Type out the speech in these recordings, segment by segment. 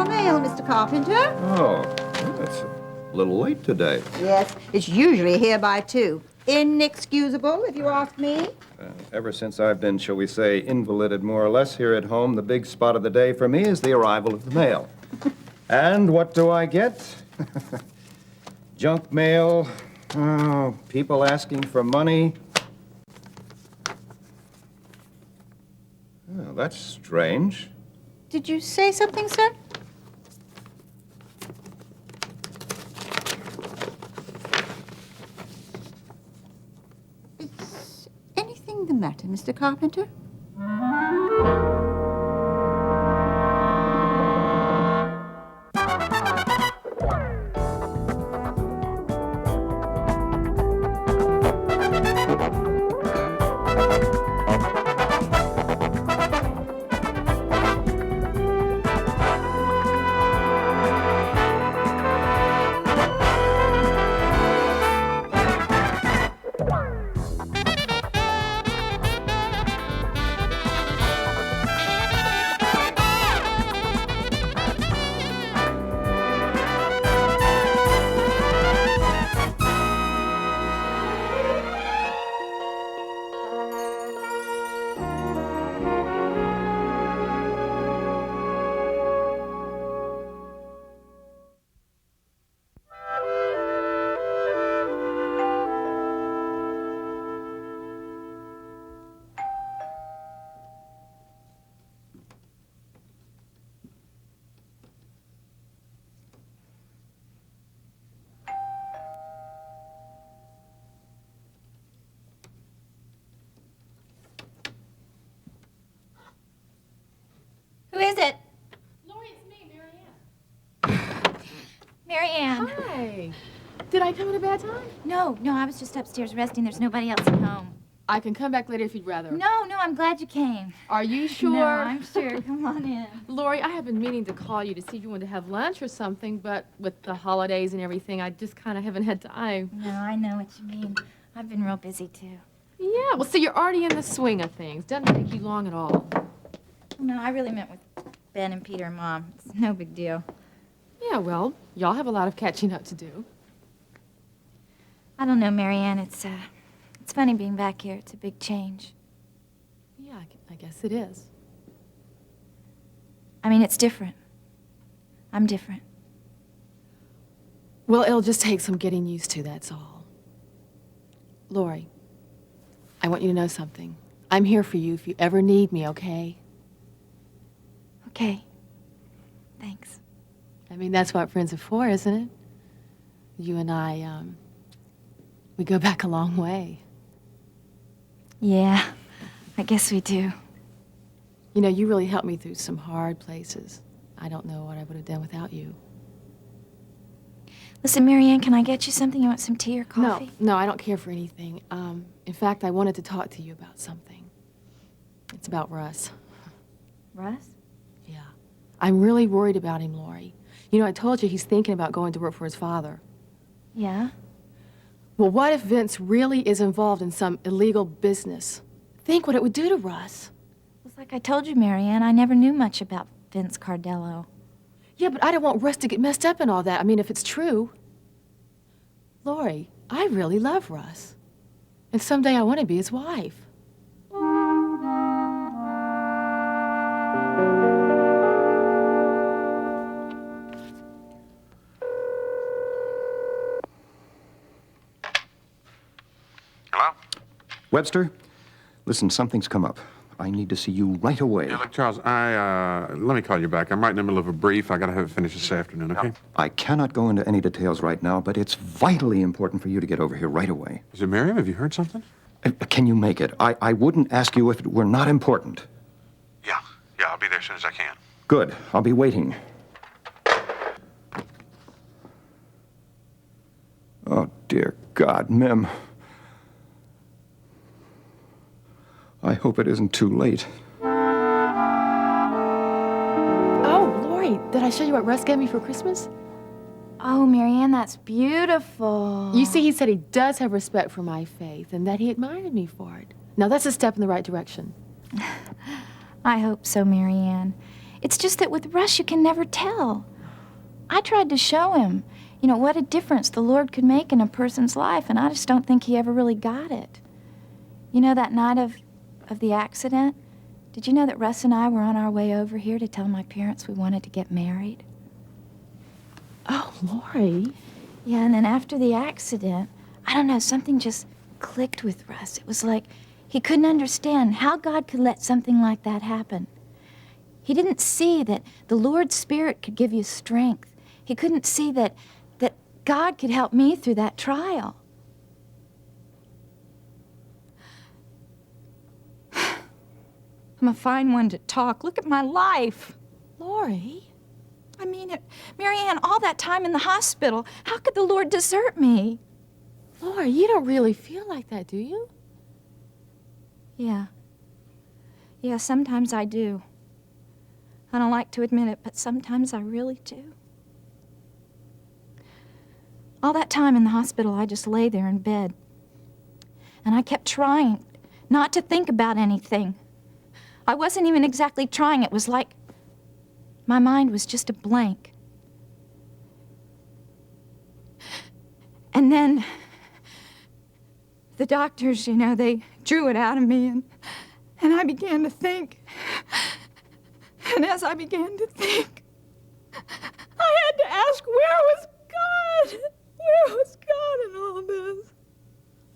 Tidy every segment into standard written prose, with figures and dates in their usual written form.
mail, Mr. Carpenter. Oh, that's a little late today. Yes, it's usually here by 2. Inexcusable, if you ask me. Ever since I've been, shall we say, invalided more or less here at home, the big spot of the day for me is the arrival of the mail. And what do I get? Junk mail, people asking for money. Oh, that's strange. Did you say something, sir? Is anything the matter, Mr. Carpenter? Who is it? Lori, it's me, Marianne. Marianne. Hi. Did I come at a bad time? No, I was just upstairs resting. There's nobody else at home. I can come back later if you'd rather. No, I'm glad you came. Are you sure? No, I'm sure. Come on in. Lori, I have been meaning to call you to see if you wanted to have lunch or something, but with the holidays and everything, I just kind of haven't had time. No, I know what you mean. I've been real busy, too. Yeah, well, so you're already in the swing of things. Doesn't take you long at all. No, I really meant with Ben and Peter and Mom. It's no big deal. Yeah, well, y'all have a lot of catching up to do. I don't know, Marianne. It's funny being back here. It's a big change. Yeah, I guess it is. I mean, it's different. I'm different. Well, it'll just take some getting used to, that's all. Lori, I want you to know something. I'm here for you if you ever need me, okay? Okay. Thanks. I mean, that's what friends are for, isn't it? You and I, we go back a long way. Yeah, I guess we do. You know, you really helped me through some hard places. I don't know what I would have done without you. Listen, Marianne, can I get you something? You want some tea or coffee? No, I don't care for anything. In fact, I wanted to talk to you about something. It's about Russ. Russ? Yeah. I'm really worried about him, Lori. You know, I told you he's thinking about going to work for his father. Yeah? Well, what if Vince really is involved in some illegal business? Think what it would do to Russ. It's like I told you, Marianne, I never knew much about Vince Cardello. Yeah, but I don't want Russ to get messed up in all that. I mean, if it's true. Lori, I really love Russ. And someday I want to be his wife. Hello? Webster, listen, something's come up. I need to see you right away. Yeah, look, Charles, let me call you back. I'm right in the middle of a brief. I gotta have it finished this afternoon, okay? I cannot go into any details right now, but it's vitally important for you to get over here right away. Is it Miriam? Have you heard something? Can you make it? I wouldn't ask you if it were not important. Yeah, I'll be there as soon as I can. Good. I'll be waiting. Oh, dear God, Mem. I hope it isn't too late. Oh, Lori, did I show you what Russ gave me for Christmas? Oh, Marianne, that's beautiful. You see, he said he does have respect for my faith and that he admired me for it. Now, that's a step in the right direction. I hope so, Marianne. It's just that with Russ, you can never tell. I tried to show him, what a difference the Lord could make in a person's life, and I just don't think he ever really got it. That night of the accident, did you know that Russ and I were on our way over here to tell my parents we wanted to get married? Oh, Lori. Yeah, and then after the accident, I don't know, something just clicked with Russ. It was like he couldn't understand how God could let something like that happen. He didn't see that the Lord's Spirit could give you strength. He couldn't see that God could help me through that trial. I'm a fine one to talk. Look at my life. Lori? I mean it. Marianne, all that time in the hospital, how could the Lord desert me? Lori, you don't really feel like that, do you? Yeah. Yeah, sometimes I do. I don't like to admit it, but sometimes I really do. All that time in the hospital, I just lay there in bed. And I kept trying not to think about anything. I wasn't even exactly trying. It was like my mind was just a blank. And then the doctors, they drew it out of me, and I began to think. And as I began to think, I had to ask, where was God? Where was God in all this?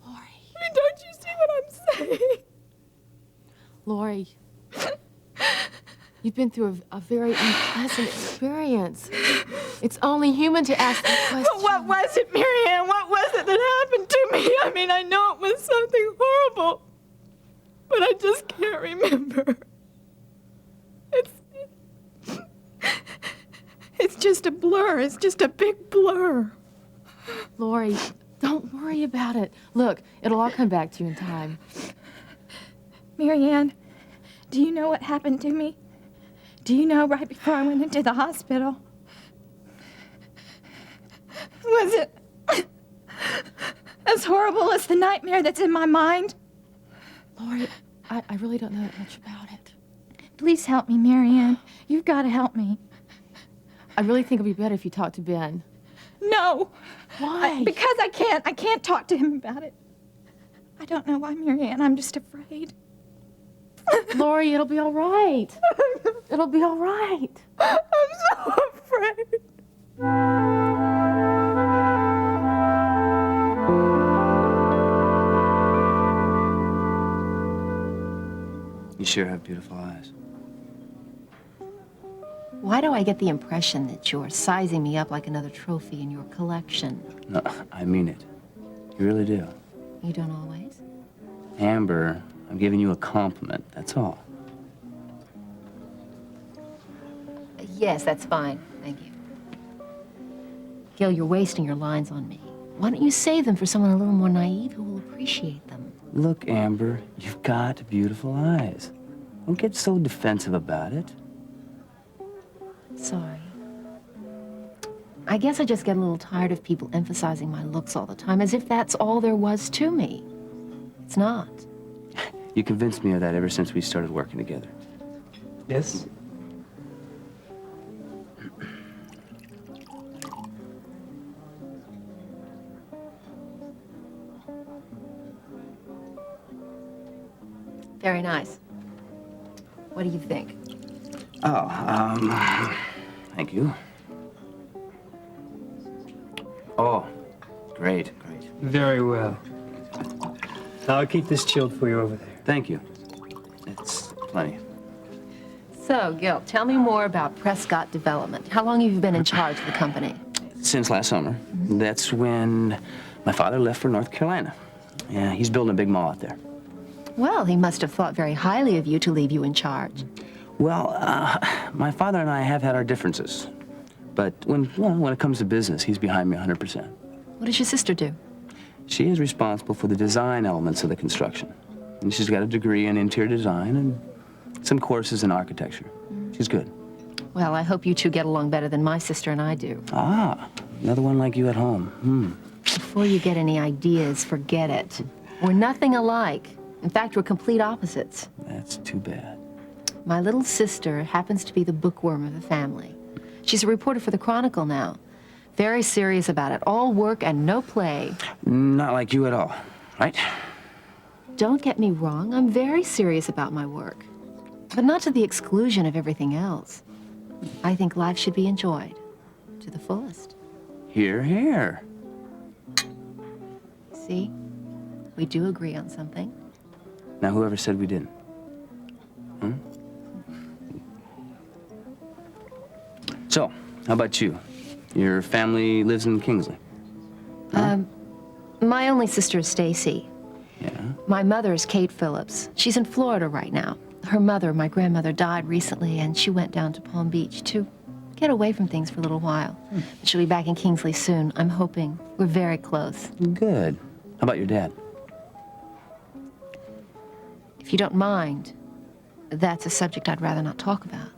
Lori. I mean, don't you see what I'm saying? Lori. You've been through a very unpleasant experience. It's only human to ask that question. What was it, Marianne? What was it that happened to me? I mean, I know it was something horrible, but I just can't remember. It's just a blur. It's just a big blur. Lori, don't worry about it. Look, it'll all come back to you in time. Marianne, do you know what happened to me? Do you know right before I went into the hospital? Was it as horrible as the nightmare that's in my mind? Lori, I really don't know that much about it. Please help me, Marianne. You've got to help me. I really think it'd be better if you talked to Ben. No. Why? Because I can't talk to him about it. I don't know why, Marianne. I'm just afraid. Lori, it'll be all right. It'll be all right. I'm so afraid. You sure have beautiful eyes. Why do I get the impression that you're sizing me up like another trophy in your collection? No, I mean it. You really do. You don't always? Amber, I'm giving you a compliment, that's all. Yes, that's fine. Thank you. Gil, you're wasting your lines on me. Why don't you save them for someone a little more naive who will appreciate them? Look, Amber, you've got beautiful eyes. Don't get so defensive about it. Sorry. I guess I just get a little tired of people emphasizing my looks all the time, as if that's all there was to me. It's not. You convinced me of that ever since we started working together. Yes? Very nice. What do you think? Oh, thank you. Oh, great, great. Very well. I'll keep this chilled for you over there. Thank you. It's plenty. So, Gil, tell me more about Prescott Development. How long have you been in charge of the company? Since last summer. That's when my father left for North Carolina. Yeah, he's building a big mall out there. Well, he must have thought very highly of you to leave you in charge. Well, my father and I have had our differences. But when it comes to business, he's behind me 100%. What does your sister do? She is responsible for the design elements of the construction. And she's got a degree in interior design and some courses in architecture. She's good. Well, I hope you two get along better than my sister and I do. Ah, another one like you at home. Before you get any ideas, forget it. We're nothing alike. In fact, we're complete opposites. That's too bad. My little sister happens to be the bookworm of the family. She's a reporter for the Chronicle now. Very serious about it. All work and no play. Not like you at all, right? Don't get me wrong, I'm very serious about my work. But not to the exclusion of everything else. I think life should be enjoyed to the fullest. Hear, hear. See? We do agree on something. Now, whoever said we didn't? Hmm? So, how about you? Your family lives in Kingsley? My only sister is Stacy. Yeah? My mother is Kate Phillips. She's in Florida right now. Her mother, my grandmother, died recently, and she went down to Palm Beach to get away from things for a little while. She'll be back in Kingsley soon, I'm hoping. We're very close. Good. How about your dad? If you don't mind, that's a subject I'd rather not talk about.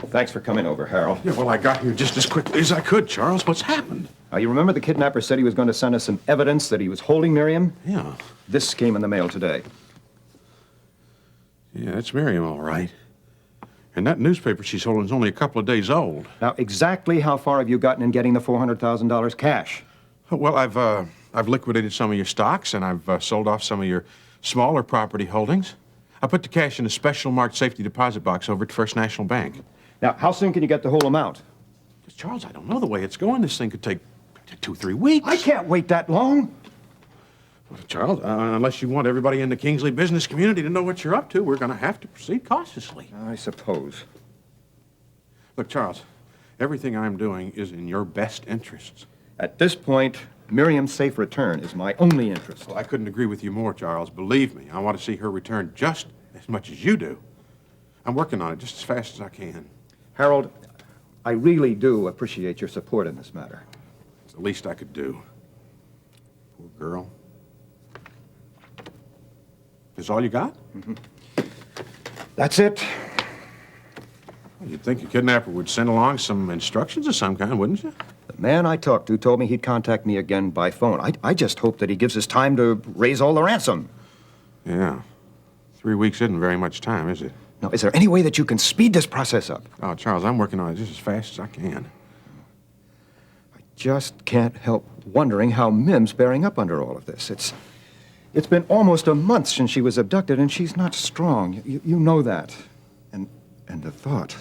Thanks for coming over, Harold. Yeah, well, I got here just as quickly as I could, Charles. What's happened? You remember the kidnapper said he was going to send us some evidence that he was holding Miriam? Yeah. This came in the mail today. Yeah, that's Miriam, all right. And that newspaper she's holding is only a couple of days old. Now, exactly how far have you gotten in getting the $400,000 cash? Well, I've liquidated some of your stocks, and I've sold off some of your smaller property holdings. I put the cash in a special marked safety deposit box over at First National Bank. Now, how soon can you get the whole amount? Charles, I don't know the way it's going. This thing could take 2 or 3 weeks. I can't wait that long. Well, Charles, unless you want everybody in the Kingsley business community to know what you're up to, we're going to have to proceed cautiously. I suppose. Look, Charles, everything I'm doing is in your best interests. At this point, Miriam's safe return is my only interest. Well, I couldn't agree with you more, Charles. Believe me, I want to see her return just as much as you do. I'm working on it just as fast as I can. Harold, I really do appreciate your support in this matter. It's the least I could do. Poor girl. Is all you got? Mm-hmm. That's it. Well, you'd think a kidnapper would send along some instructions of some kind, wouldn't you? The man I talked to told me he'd contact me again by phone. I just hope that he gives us time to raise all the ransom. Yeah. 3 weeks isn't very much time, is it? Now, is there any way that you can speed this process up? Oh, Charles, I'm working on it just as fast as I can. I just can't help wondering how Mim's bearing up under all of this. It's been almost a month since she was abducted, and she's not strong. You know that. And the thought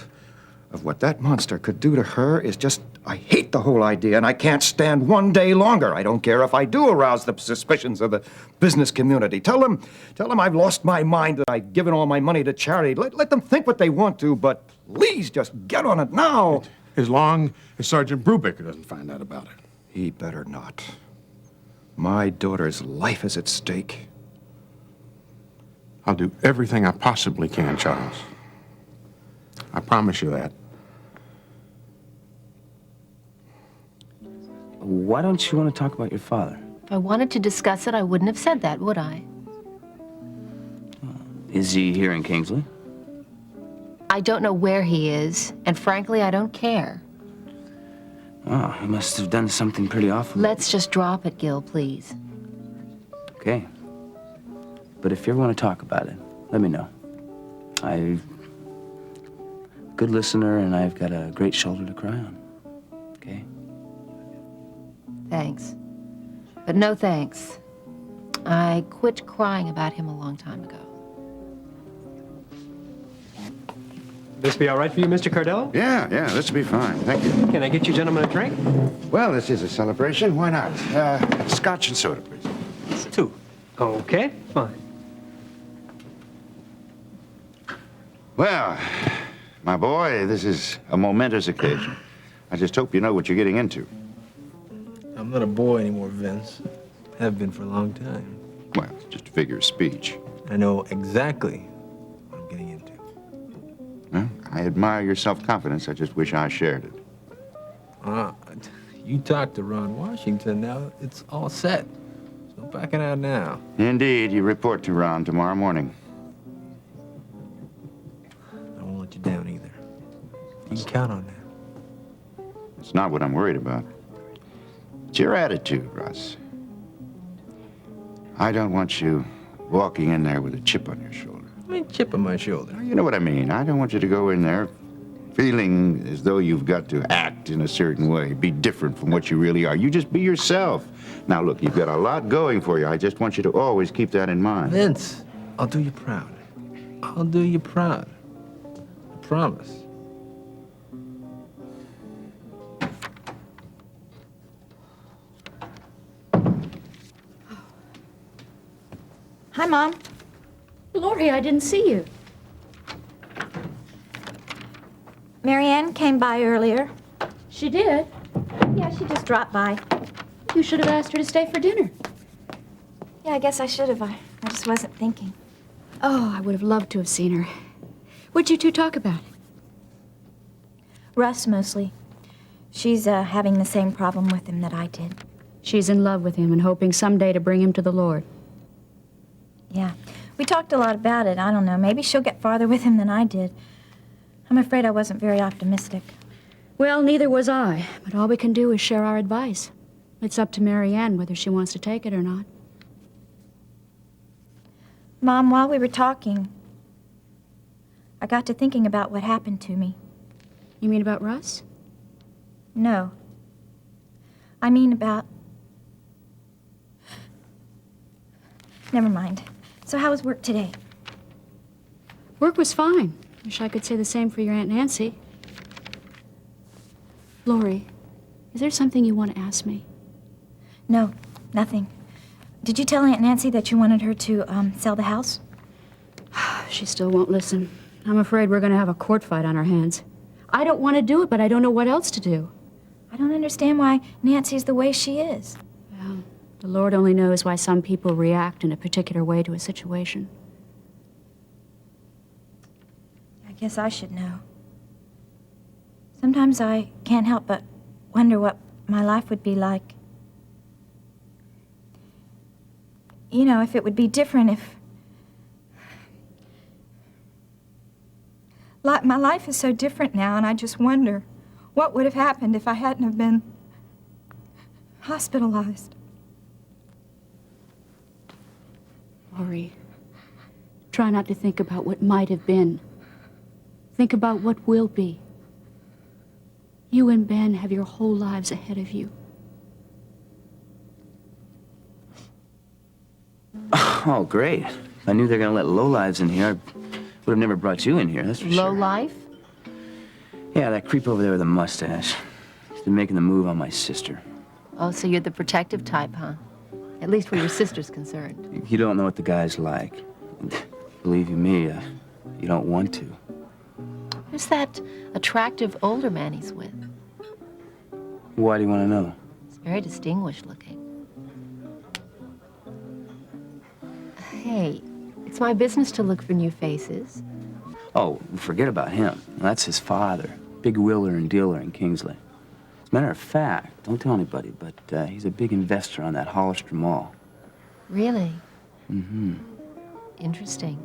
of what that monster could do to her is just... I hate the whole idea, and I can't stand one day longer. I don't care if I do arouse the suspicions of the business community. Tell them I've lost my mind, that I've given all my money to charity. Let them think what they want to, but please just get on it now. As long as Sergeant Brubaker doesn't find out about it. He better not. My daughter's life is at stake. I'll do everything I possibly can, Charles. I promise you that. Why don't you want to talk about your father? If I wanted to discuss it, I wouldn't have said that, would I? Is he here in Kingsley? I don't know where he is, and frankly, I don't care. Oh, he must have done something pretty awful. Let's just drop it, Gil, please. Okay. But if you ever want to talk about it, let me know. I'm a good listener, and I've got a great shoulder to cry on. Okay? Thanks. But no thanks. I quit crying about him a long time ago. This be all right for you, Mr. Cardello? Yeah, this will be fine. Thank you. Can I get you gentlemen a drink? Well, this is a celebration. Why not? Scotch and soda, please. 2. Okay, fine. Well, my boy, this is a momentous occasion. I just hope you know what you're getting into. I'm not a boy anymore, Vince. Have been for a long time. Well, it's just a figure of speech. I know exactly what I'm getting into. Well, I admire your self-confidence. I just wish I shared it. You talked to Ron Washington. Now it's all set. So backing out now. Indeed, you report to Ron tomorrow morning. I won't let you down either. You can count on that. It's not what I'm worried about. It's your attitude, Russ. I don't want you walking in there with a chip on your shoulder. I mean, chip on my shoulder. You know what I mean. I don't want you to go in there feeling as though you've got to act in a certain way, be different from what you really are. You just be yourself. Now, look, you've got a lot going for you. I just want you to always keep that in mind. Vince, I'll do you proud. I'll do you proud. I promise. Hi, Mom. Lori, I didn't see you. Marianne came by earlier. She did? Yeah, she just dropped by. You should have asked her to stay for dinner. Yeah, I guess I should have. I just wasn't thinking. Oh, I would have loved to have seen her. What'd you two talk about? Russ, mostly. She's having the same problem with him that I did. She's in love with him and hoping someday to bring him to the Lord. Yeah. We talked a lot about it. I don't know. Maybe she'll get farther with him than I did. I'm afraid I wasn't very optimistic. Well, neither was I, but all we can do is share our advice. It's up to Marianne whether she wants to take it or not. Mom, while we were talking, I got to thinking about what happened to me. You mean about Russ? No. I mean about... Never mind. So how was work today? Work was fine. Wish I could say the same for your Aunt Nancy. Lori, is there something you want to ask me? No, nothing. Did you tell Aunt Nancy that you wanted her to sell the house? She still won't listen. I'm afraid we're going to have a court fight on our hands. I don't want to do it, but I don't know what else to do. I don't understand why Nancy's the way she is. Well, the Lord only knows why some people react in a particular way to a situation. I guess I should know. Sometimes I can't help but wonder what my life would be like. You know, if it would be different if... My life is so different now, and I just wonder what would have happened if I hadn't have been hospitalized. Lori, try not to think about what might have been. Think about what will be. You and Ben have your whole lives ahead of you. Oh, great. If I knew they were going to let lowlives in here, I would have never brought you in here, that's for Low sure. life? Yeah, that creep over there with the mustache. He's been making the move on my sister. Oh, so you're the protective type, huh? At least where your sister's concerned. You don't know what the guy's like. Believe you me, you don't want to. Who's that attractive older man he's with? Why do you want to know? He's very distinguished looking. Hey, it's my business to look for new faces. Oh, forget about him. That's his father. Big wheeler and dealer in Kingsley. As a matter of fact, don't tell anybody, but he's a big investor on that Hollister Mall. Really? Mm-hmm. Interesting.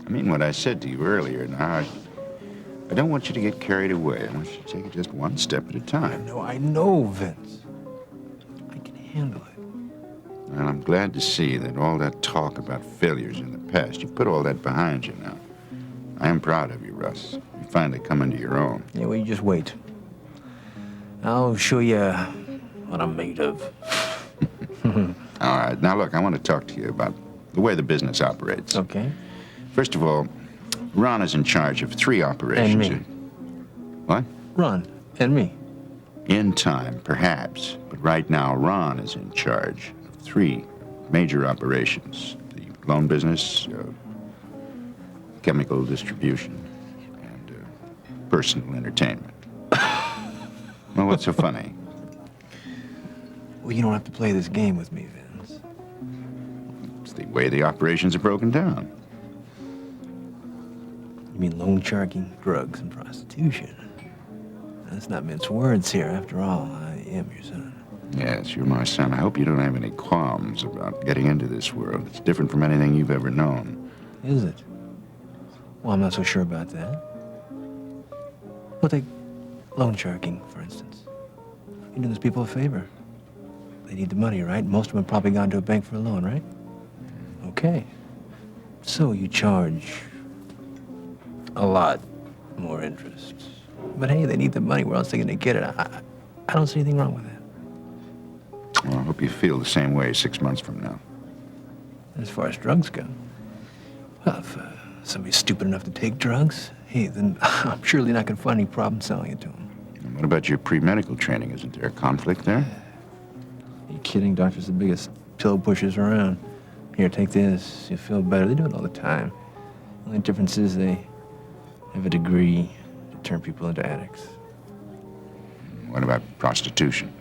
I mean what I said to you earlier. Now, I don't want you to get carried away. I want you to take it just one step at a time. I know, Vince. I can handle it. Well, I'm glad to see that all that talk about failures in the past, you've put all that behind you now. I am proud of you, Russ. You finally come into your own. Yeah, well, you just wait. I'll show you what I'm made of. All right. Now, look, I want to talk to you about the way the business operates. Okay. First of all, Ron is in charge of 3 operations. And me. What? Ron and me. In time, perhaps. But right now, Ron is in charge of 3 major operations. The loan business, chemical distribution, and personal entertainment. Well, what's so funny? Well, you don't have to play this game with me, Vince. It's the way the operations are broken down. You mean loan sharking, drugs, and prostitution? Let's not mince words here. After all, I am your son. Yes, you're my son. I hope you don't have any qualms about getting into this world. It's different from anything you've ever known. Is it? Well, I'm not so sure about that. Well, take loan sharking, for instance. You're doing those people a favor. They need the money, right? Most of them have probably gone to a bank for a loan, right? Okay. So you charge a lot more interest. But hey, they need the money. Where else are they going to get it? I don't see anything wrong with that. Well, I hope you feel the same way 6 months from now. As far as drugs go, well, if somebody's stupid enough to take drugs, hey, then I'm surely not going to find any problem selling it to them. And what about your pre-medical training? Isn't there a conflict there? Are you kidding? Doctors are the biggest pill pushers around. Here, take this. You'll feel better. They do it all the time. The only difference is they have a degree to turn people into addicts. What about prostitution?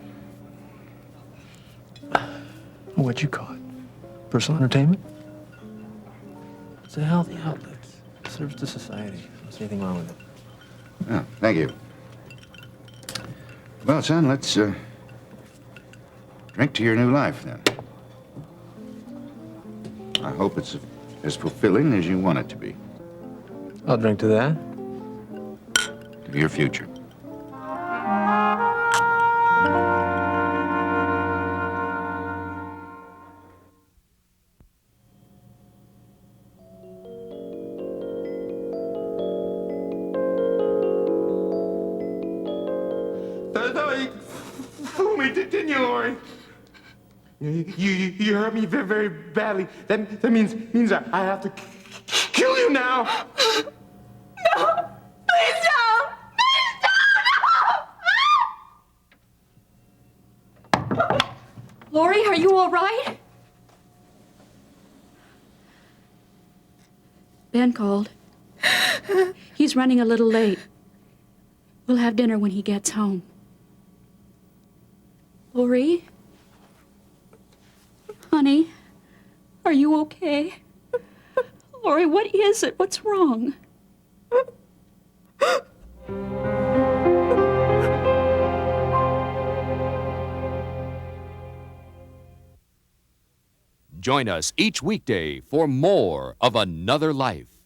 What'd you call it? Personal entertainment? It's a healthy outlet. It serves to society. I don't see anything wrong with it. Oh, thank you. Well, son, let's drink to your new life, then. I hope it's as fulfilling as you want it to be. I'll drink to that. To your future. Fool me, didn't you, Lori? You hurt me very, very badly. That means I have to kill you now. No! Please don't! Please don't! No! Lori, are you all right? Ben called. He's running a little late. We'll have dinner when he gets home. Lori? Honey, are you okay? Lori, what is it? What's wrong? Join us each weekday for more of Another Life.